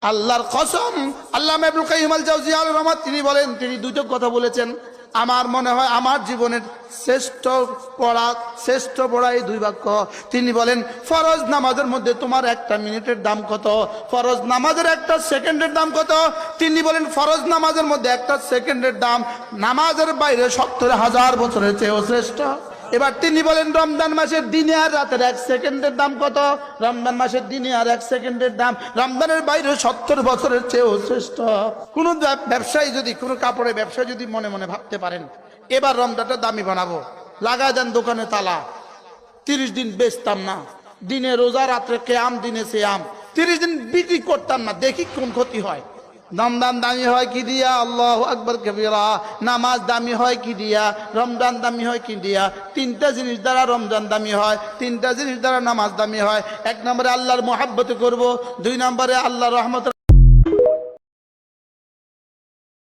আল্লাহর কসম, আল্লামা ইবনুল কাইয়িম আল জাওজিয়্যিহ আলাইহির রহমাত তিনি বলেন, তিনি দুটো কথা বলেছেন। আমার মনে হয় আমার জীবনের শ্রেষ্ঠ পড়া এই দুই বাক্য। তিনি বলেন, ফরজ নামাজের মধ্যে তোমার একটা মিনিটের দাম কত? ফরজ নামাজের একটা সেকেন্ডের দাম কত? তিনি বলেন, ফরজ নামাজের মধ্যে একটা সেকেন্ডের দাম নামাজের বাইরে 70,000 বছরের চেয়েও শ্রেষ্ঠ। এবার তিনি বলেন, রমজান মাসের দিনে আর রাতের 1 সেকেন্ডের দাম কত? রমজান মাসের দিনে আর 1 সেকেন্ডের দাম রমজানের বাইরে 70 বছরের চেয়েও শ্রেষ্ঠ। কোন ব্যবসায়ী যদি, কোন কাপড়ের ব্যবসায়ী যদি মনে মনে ভাবতে পারেন এবার রমজানটা দামি বানাবো, লাগা দেন দোকানে তালা, 30 দিন বেচতাম না, দিনে রোজা রাত্রে কিয়াম দিনে সিয়াম, 30 দিন বিক্রি করতাম না, দেখি কোন ক্ষতি হয়। রমজান দামি হয় কি দিয়া? আল্লাহু আকবার কবিরা। নামাজ দামি হয় কি দিয়া? রমজান দামি হয় কি দিয়া? 3টা জিনিস দ্বারা রমজান দামি হয়, 3টা জিনিস দ্বারা নামাজ দামি হয়। 1 নম্বরে আল্লাহর মুহাব্বত করব, 2 নম্বরে আল্লাহর রহমত